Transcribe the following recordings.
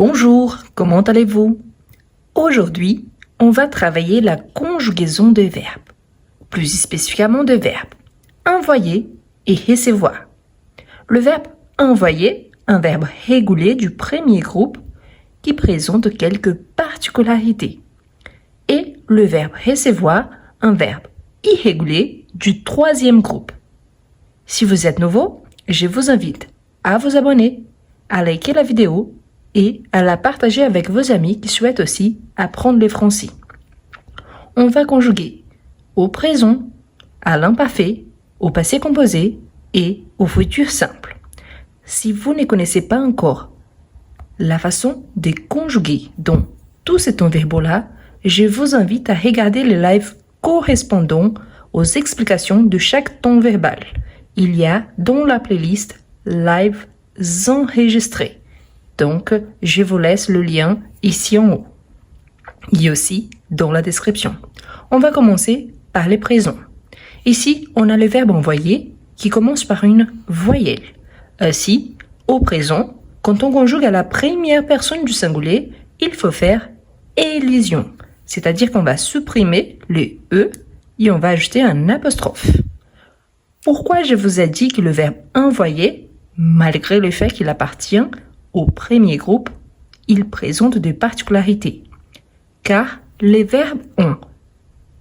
Bonjour, comment allez-vous? Aujourd'hui, on va travailler la conjugaison de verbes, plus spécifiquement de verbes envoyer et recevoir. Le verbe envoyer, un verbe régulier du premier groupe qui présente quelques particularités. Et le verbe recevoir, un verbe irrégulier du troisième groupe. Si vous êtes nouveau, je vous invite à vous abonner, à liker la vidéo et à la partager avec vos amis qui souhaitent aussi apprendre le français. On va conjuguer au présent, à l'imparfait, au passé composé et au futur simple. Si vous ne connaissez pas encore la façon de conjuguer dans tous ces temps verbaux-là, je vous invite à regarder les lives correspondant aux explications de chaque temps verbal. Il y a dans la playlist Lives enregistrés. Donc, je vous laisse le lien ici en haut. Il y a aussi dans la description. On va commencer par les présents. Ici, on a le verbe envoyer qui commence par une voyelle. Ainsi, au présent, quand on conjugue à la première personne du singulier, il faut faire élision. C'est-à-dire qu'on va supprimer le E et on va ajouter un apostrophe. Pourquoi je vous ai dit que le verbe envoyer, malgré le fait qu'il appartient au premier groupe, il présente des particularités? Car les verbes ont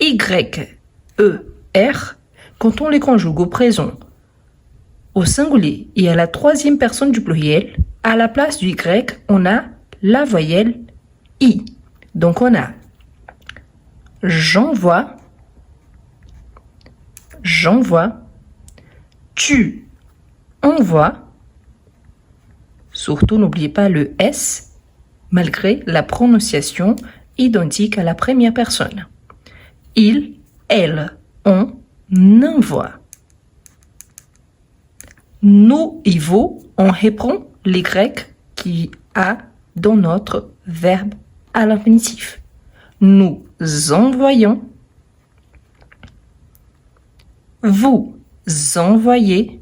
Y, E, R, quand on les conjugue au présent, au singulier et à la troisième personne du pluriel, à la place du Y, on a la voyelle I. Donc on a j'envoie, tu envoies, surtout n'oubliez pas le S, malgré la prononciation identique à la première personne. Il, elle, on envoie. Nous et vous, on reprend les grecs qui a dans notre verbe à l'infinitif. Nous envoyons, vous envoyez,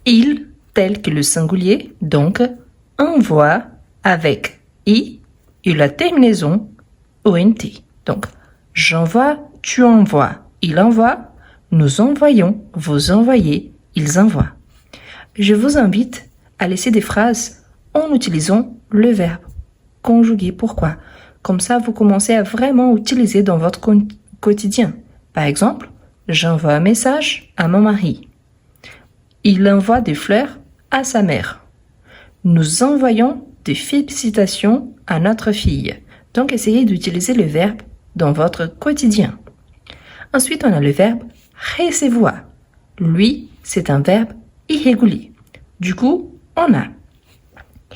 il, tel que le singulier, donc envoie avec i et la terminaison ont. Donc, j'envoie, tu envoies, il envoie, nous envoyons, vous envoyez, ils envoient. Je vous invite à laisser des phrases en utilisant le verbe conjugué. Pourquoi? Comme ça, vous commencez à vraiment utiliser dans votre quotidien. Par exemple, j'envoie un message à mon mari. Il envoie des fleurs à sa mère. Nous envoyons des félicitations à notre fille. Donc, essayez d'utiliser le verbe dans votre quotidien. Ensuite, on a le verbe recevoir. Lui, c'est un verbe irrégulier. Du coup, on a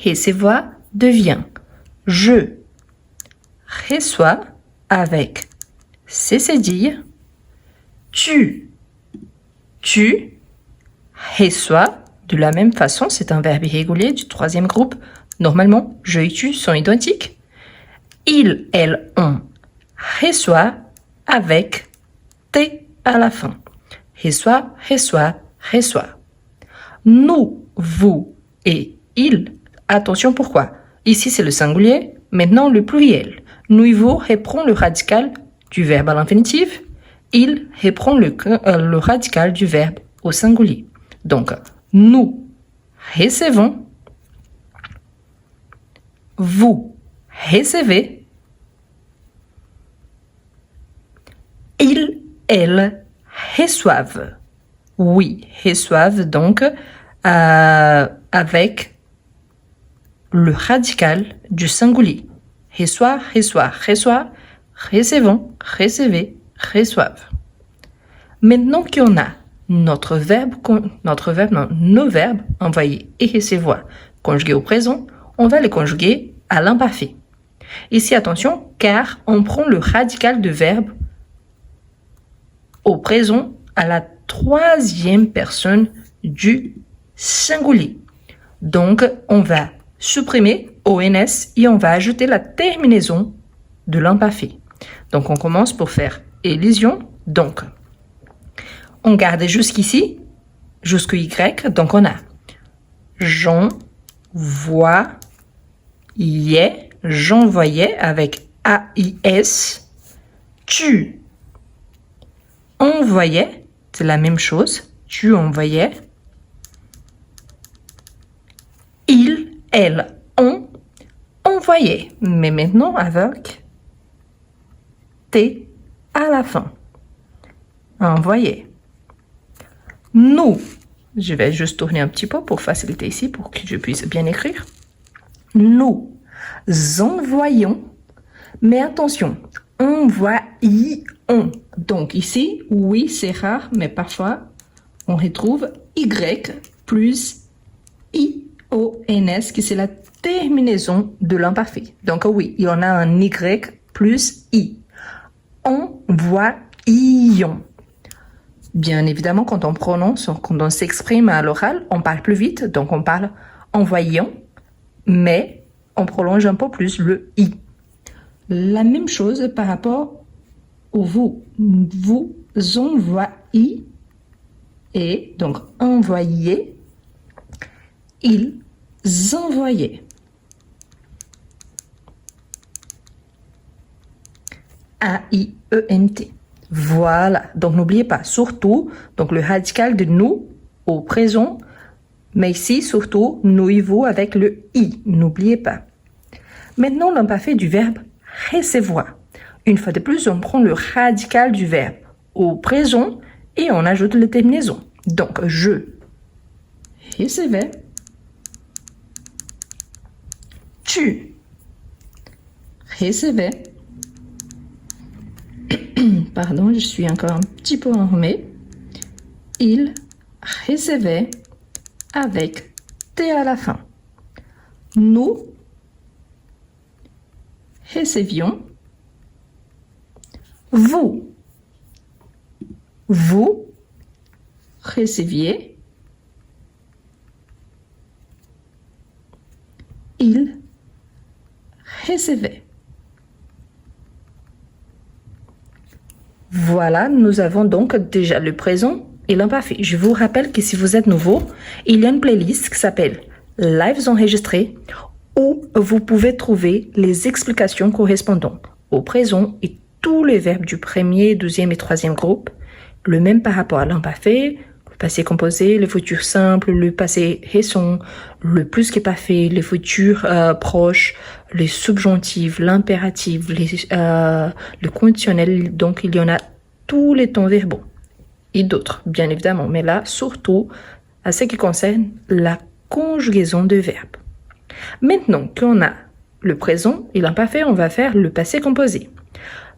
recevoir devient je reçois avec c'est-à-dire tu reçois. De la même façon, c'est un verbe irrégulier du troisième groupe. Normalement, je et tu sont identiques. Il, elle, on reçoit avec T à la fin. Reçoit, reçoit, reçoit. Nous, vous et il. Attention, pourquoi? Ici, c'est le singulier. Maintenant, le pluriel. Nous et vous reprend le radical du verbe à l'infinitif. Il reprend le radical du verbe au singulier. Donc, nous recevons, vous recevez, ils, elles reçoivent. Oui, reçoivent donc avec le radical du singulier. Reçoit, reçoit, reçoit, recevons, recevez, reçoivent. Maintenant qu'on a nos verbes envoyer et recevoir conjugués au présent, on va les conjuguer à l'imparfait. Ici, attention, car on prend le radical de verbe au présent à la troisième personne du singulier. Donc, on va supprimer ONS et on va ajouter la terminaison de l'imparfait. Donc, on commence pour faire élision. Donc, on garde jusqu'ici, jusqu'au Y. Donc, on a j'envoyais avec AIS. Tu envoyais, c'est la même chose. Tu envoyais. Il, elle, on envoyait. Mais maintenant avec T à la fin. Envoyait. Nous, je vais juste tourner un petit peu pour faciliter ici, pour que je puisse bien écrire. Nous envoyons, mais attention, envoyons. Donc ici, oui, c'est rare, mais parfois, on retrouve Y plus IONS, qui c'est la terminaison de l'imparfait. Donc oui, il y en a un Y plus I. Envoyons. Bien évidemment, quand on prononce, quand on s'exprime à l'oral, on parle plus vite, donc on parle envoyons, mais on prolonge un peu plus le I. La même chose par rapport au vous. Vous envoyez, et donc envoyer, ils envoyaient. A-I-E-N-T. Voilà, donc n'oubliez pas, surtout, donc le radical de nous au présent, mais ici, surtout, nous y vous avec le I, n'oubliez pas. Maintenant, l'imparfait du verbe recevoir. Une fois de plus, on prend le radical du verbe au présent et on ajoute la terminaison. Donc, je recevais, tu recevais, pardon, je suis encore un petit peu enrhumée. Il recevait avec T à la fin. Nous recevions. Vous receviez. Il recevait. Voilà, nous avons donc déjà le présent et l'imparfait. Je vous rappelle que si vous êtes nouveau, il y a une playlist qui s'appelle Lives enregistrés où vous pouvez trouver les explications correspondantes au présent et tous les verbes du premier, deuxième et troisième groupe, le même par rapport à l'imparfait, le passé composé, le futur simple, le passé récent, le plus qui est parfait, le futur proche, les subjonctifs, l'impératif, le conditionnel. Donc, il y en a tous les temps verbaux et d'autres, bien évidemment. Mais là, surtout, à ce qui concerne la conjugaison de verbes. Maintenant qu'on a le présent et l'imparfait, on va faire le passé composé.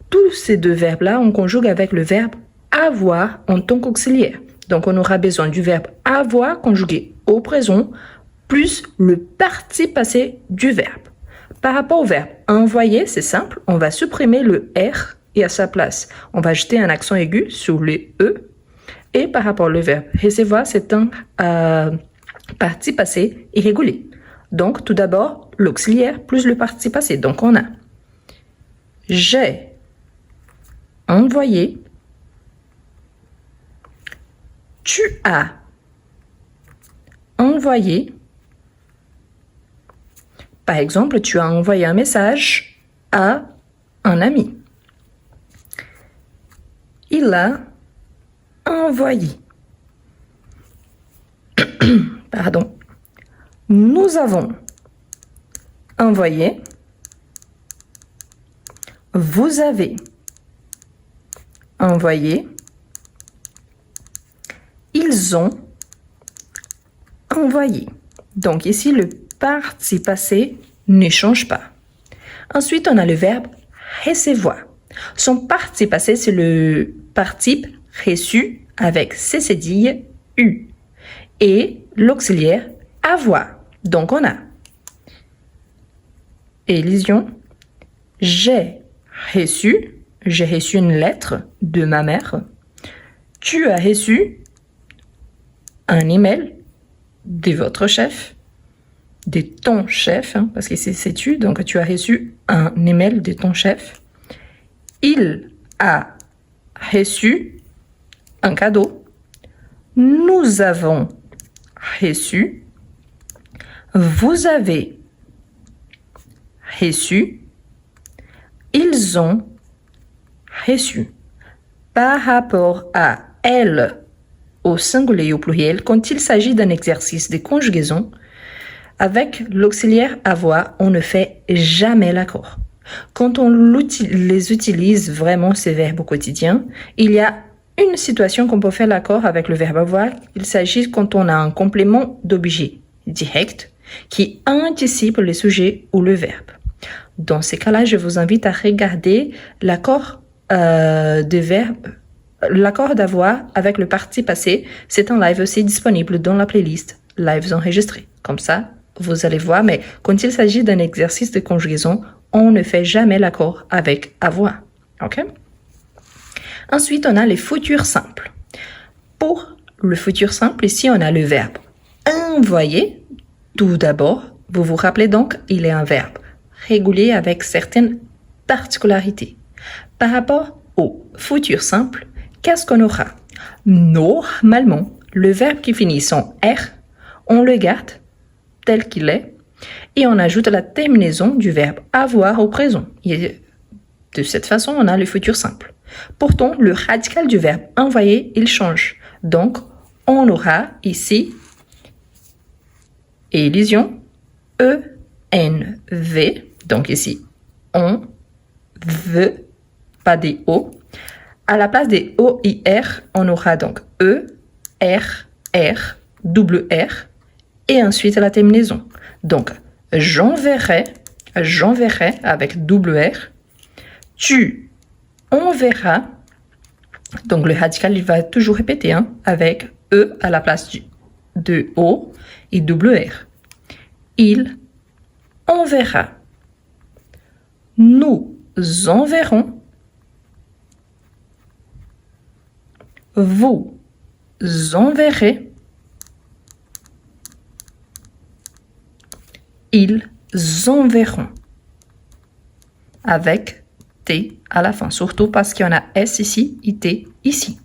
Tous ces deux verbes-là, on conjugue avec le verbe avoir en tant qu'auxiliaire. Donc, on aura besoin du verbe avoir conjugué au présent plus le participe passé du verbe. Par rapport au verbe envoyer, c'est simple, on va supprimer le R et à sa place, on va ajouter un accent aigu sur le E. Et par rapport au verbe recevoir, c'est un participe passé irrégulier. Donc, tout d'abord, l'auxiliaire plus le participe passé. Donc, on a j'ai envoyé, tu as envoyé. Par exemple, tu as envoyé un message à un ami. Il a envoyé. Pardon. Nous avons envoyé. Vous avez envoyé. Ils ont envoyé. Donc ici, le participe passé ne change pas. Ensuite, on a le verbe recevoir. Son participe passé, c'est le participe reçu avec cécédille U. Et l'auxiliaire avoir. Donc, on a élision. J'ai reçu une lettre de ma mère. Tu as reçu un email de votre chef, de ton chef, parce que c'est tu, donc tu as reçu un email de ton chef. Il a reçu un cadeau. Nous avons reçu Vous avez reçu. Ils ont reçu. Par rapport à elle au singulier et au pluriel, quand il s'agit d'un exercice de conjugaison, avec l'auxiliaire avoir, on ne fait jamais l'accord. Quand on les utilise vraiment ces verbes au quotidien, il y a une situation qu'on peut faire l'accord avec le verbe avoir. Il s'agit quand on a un complément d'objet direct qui anticipe le sujet ou le verbe. Dans ces cas-là, je vous invite à regarder l'accord de verbe, l'accord d'avoir avec le parti passé. C'est un live aussi disponible dans la playlist Lives enregistrés. Comme ça, vous allez voir, mais quand il s'agit d'un exercice de conjugaison, on ne fait jamais l'accord avec avoir. OK? Ensuite, on a les futurs simples. Pour le futur simple, ici, on a le verbe envoyer. Tout d'abord, vous vous rappelez donc, il est un verbe régulier avec certaines particularités. Par rapport au futur simple, qu'est-ce qu'on aura? Normalement, le verbe qui finit son R, on le garde tel qu'il est et on ajoute la terminaison du verbe avoir au présent. Et de cette façon, on a le futur simple. Pourtant, le radical du verbe envoyer, il change. Donc, on aura ici élision ENV. Donc ici, on veut, pas des O. À la place des OIR, on aura donc E, R, R, double R, et ensuite la terminaison. Donc, j'enverrai avec double R. Tu enverras. Donc, le radical, il va toujours répéter, avec E à la place de O et double R. Il enverra. Nous enverrons. Vous enverrez. Ils enverront. Avec T à la fin. Surtout parce qu'il y en a S ici et T ici.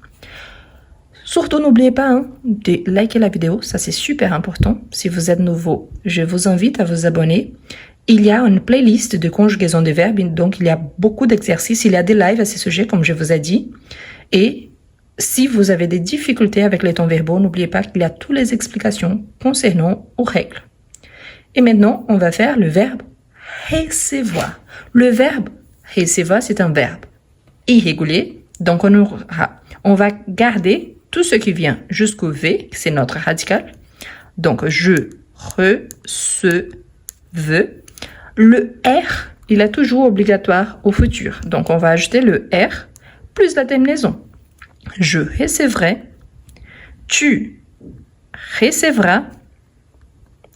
Surtout, n'oubliez pas de liker la vidéo. Ça, c'est super important. Si vous êtes nouveau, je vous invite à vous abonner. Il y a une playlist de conjugaison de verbes. Donc, il y a beaucoup d'exercices. Il y a des lives à ce sujet, comme je vous ai dit. Et si vous avez des difficultés avec les temps verbaux, n'oubliez pas qu'il y a toutes les explications concernant aux règles. Et maintenant, on va faire le verbe recevoir. Le verbe recevoir, c'est un verbe irrégulier. Donc, on va garder tout ce qui vient jusqu'au V, c'est notre radical. Donc, je recevais. Le R, il est toujours obligatoire au futur. Donc, on va ajouter le R plus la terminaison. Je recevrai. Tu recevras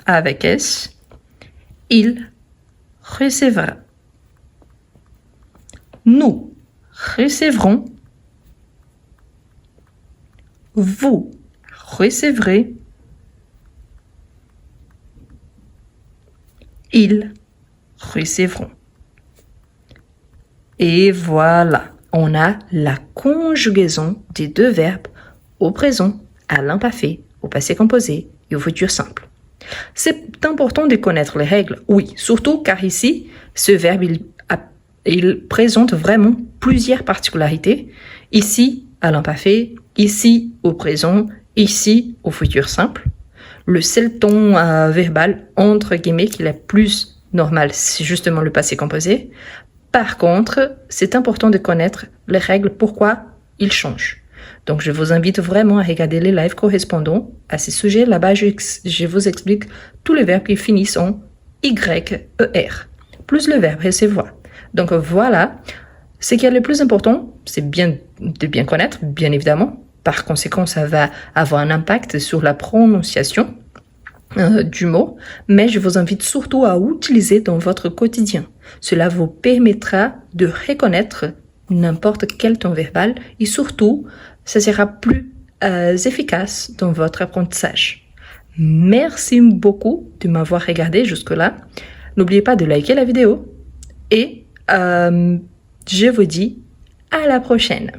avec S. Il recevra. Nous recevrons. Vous recevrez. Ils recevront. Et voilà, on a la conjugaison des deux verbes au présent, à l'imparfait, au passé composé et au futur simple. C'est important de connaître les règles, oui, surtout car ici, ce verbe, il présente vraiment plusieurs particularités. Ici, à l'imparfait, ici, au présent, ici, au futur simple. Le seul ton verbal, entre guillemets, qui est plus normal, c'est justement le passé composé. Par contre, c'est important de connaître les règles, pourquoi ils changent. Donc, je vous invite vraiment à regarder les lives correspondants à ces sujets. Là-bas, je vous explique tous les verbes qui finissent en YER, plus le verbe recevoir. Donc, voilà. Ce qui est le plus important, c'est de bien connaître, bien évidemment. Par conséquent, ça va avoir un impact sur la prononciation du mot, mais je vous invite surtout à utiliser dans votre quotidien. Cela vous permettra de reconnaître n'importe quel ton verbal et surtout, ça sera plus efficace dans votre apprentissage. Merci beaucoup de m'avoir regardé jusque-là. N'oubliez pas de liker la vidéo et je vous dis à la prochaine.